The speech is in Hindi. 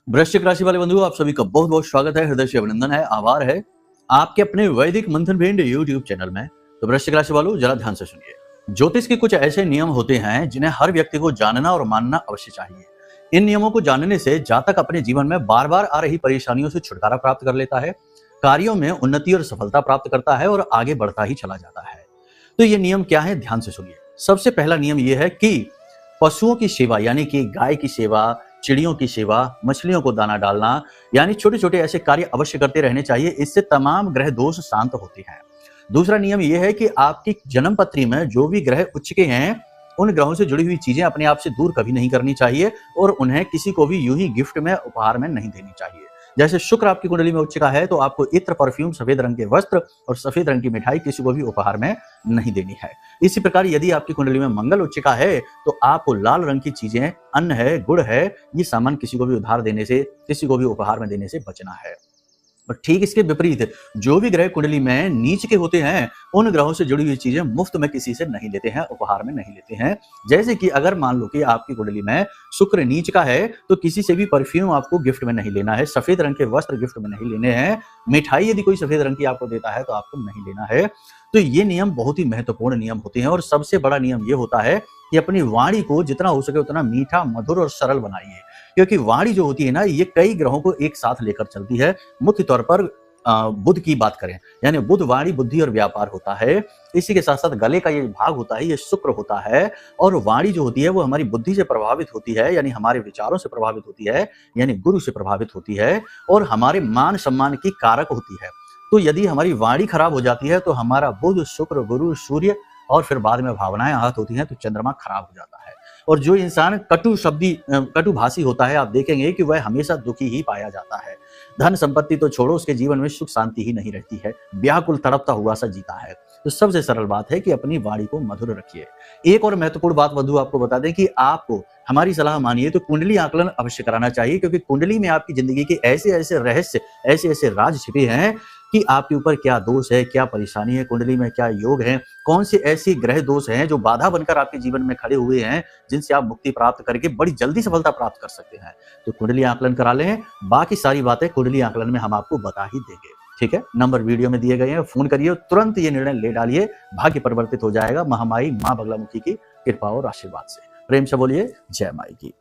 वृश्चिक राशि वाले बंधुओं, आप सभी का बहुत बहुत स्वागत है, हृदय से अभिनंदन है, आभार है आपके अपने वैदिक मंथन भेंड यूट्यूब चैनल में। तो वृश्चिक राशि वालों, जरा ध्यान से सुनिए। ज्योतिष के कुछ ऐसे नियम होते हैं जिन्हें हर व्यक्ति को जानना और मानना अवश्य चाहिए। इन नियमों को जानने से जातक अपने जीवन में बार बार आ रही परेशानियों से छुटकारा प्राप्त कर लेता है, कार्यों में उन्नति और सफलता प्राप्त करता है और आगे बढ़ता ही चला जाता है। तो ये नियम क्या है, ध्यान से सुनिए। सबसे पहला नियम यह है कि पशुओं की सेवा, यानी कि गाय की सेवा, चिड़ियों की सेवा, मछलियों को दाना डालना, यानी छोटे छोटे ऐसे कार्य अवश्य करते रहने चाहिए। इससे तमाम ग्रह दोष शांत होते हैं। दूसरा नियम यह है कि आपकी जन्म पत्री में जो भी ग्रह उच्च के हैं, उन ग्रहों से जुड़ी हुई चीजें अपने आप से दूर कभी नहीं करनी चाहिए और उन्हें किसी को भी यूं ही गिफ्ट में, उपहार में नहीं देनी चाहिए। जैसे शुक्र आपकी कुंडली में उच्च का है तो आपको इत्र, परफ्यूम, सफेद रंग के वस्त्र और सफेद रंग की मिठाई किसी को भी उपहार में नहीं देनी है। इसी प्रकार यदि आपकी कुंडली में मंगल उच्च का है तो आपको लाल रंग की चीजें, अन्न है, गुड़ है, ये सामान किसी को भी उधार देने से, किसी को भी उपहार में देने से बचना है। और ठीक इसके विपरीत जो भी ग्रह कुंडली में नीच के होते हैं, उन ग्रहों से जुड़ी हुई चीजें मुफ्त में किसी से नहीं लेते हैं, उपहार में नहीं लेते हैं। जैसे कि अगर मान लो कि आपकी कुंडली में शुक्र नीच का है तो किसी से भी परफ्यूम आपको गिफ्ट में नहीं लेना है, सफेद रंग के वस्त्र गिफ्ट में नहीं लेने हैं, मिठाई यदि कोई सफेद रंग की आपको देता है तो आपको नहीं लेना है। तो ये नियम बहुत ही महत्वपूर्ण नियम होते हैं और सबसे बड़ा नियम ये होता है कि अपनी वाणी को जितना हो सके उतना मीठा, मधुर और सरल बनाइए, क्योंकि वाणी जो होती है ना, ये कई ग्रहों को एक साथ लेकर चलती है। मुख्य तौर पर बुध की बात करें, यानी बुध वाणी, बुद्धि और व्यापार होता है। इसी के साथ साथ गले का ये भाग होता है, ये शुक्र होता है। और वाणी जो होती है वो हमारी बुद्धि से प्रभावित होती है, यानी हमारे विचारों से प्रभावित होती है, यानी गुरु से प्रभावित होती है और हमारे मान सम्मान की कारक होती है। तो यदि हमारी वाणी खराब हो जाती है तो हमारा बुध, शुक्र, गुरु, सूर्य और फिर बाद में भावनाएं आहत होती हैं तो चंद्रमा खराब हो जाता है। और जो इंसान कटुभाषी होता है, आप देखेंगे कि वह हमेशा दुखी ही पाया जाता है। धन संपत्ति तो छोड़ो, उसके जीवन में सुख शांति ही नहीं रहती है, व्याकुल तड़पता हुआ सा जीता है। तो सबसे सरल बात है कि अपनी वाणी को मधुर रखिए। एक और महत्वपूर्ण बात बंधु आपको बता दें कि आपको हमारी सलाह मानिए तो कुंडली आकलन अवश्य कराना चाहिए, क्योंकि कुंडली में आपकी जिंदगी के ऐसे ऐसे रहस्य, ऐसे ऐसे राज छिपे हैं कि आपके ऊपर क्या दोष है, क्या परेशानी है, कुंडली में क्या योग है, कौन से ऐसे ग्रह दोष हैं जो बाधा बनकर आपके जीवन में खड़े हुए हैं, जिनसे आप मुक्ति प्राप्त करके बड़ी जल्दी सफलता प्राप्त कर सकते हैं। तो कुंडली आकलन करा लें, बाकी सारी बातें कुंडली आकलन में हम आपको बता ही देंगे। ठीक है, नंबर वीडियो में दिए गए हैं, फोन करिए, तुरंत ये निर्णय ले डालिए, भाग्य परिवर्तित हो जाएगा महामाई मां बगलामुखी की कृपा और आशीर्वाद से। प्रेम से बोलिए जय माई की।